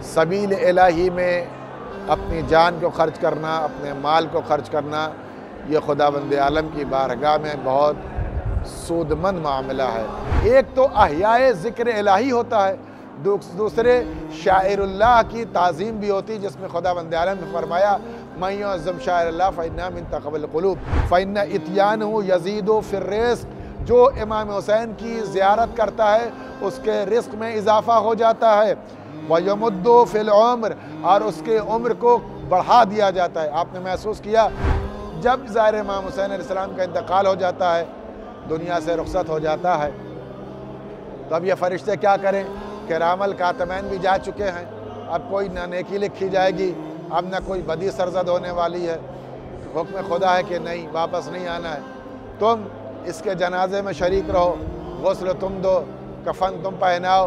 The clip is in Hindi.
सबील इलाही में अपनी जान को खर्च करना, अपने माल को खर्च करना, ये खुदावंद आलम की बारगाह में बहुत सूदमंद मामला है। एक तो अहयाए ज़िक्र इलाही होता है, दूसरे शाइरुल्लाह की ताज़ीम भी होती है, जिसमें खुदावंद आलम ने फरमाया मन युअज़्ज़िम शाइरल्लाह फ़इन्नहा मिन तक़वल क़ुलूब फ़इन्न इत्यानहु यज़ीदु फ़िर रिज़्क़। जो इमाम हुसैन की ज़ियारत करता है उसके रिज़्क़ में इजाफ़ा हो जाता है। व यमुद्दु फ़िल उम्र, और उसके उम्र को बढ़ा दिया जाता है। आपने महसूस किया जब ज़ाहिर इमाम हुसैन अलैहिस्सलाम का इंतकाल हो जाता है, दुनिया से रुखसत हो जाता है, तो अब ये फ़रिश्ते क्या करें? किरामल कातिबैन भी जा चुके हैं, अब कोई ना नेकी लिखी जाएगी, अब ना कोई बदी सरजद होने वाली है। हुक्म खुदा है कि नहीं, वापस नहीं आना है, तुम इसके जनाजे में शरीक रहो, गुस्ल तुम दो, कफन तुम पहनाओ,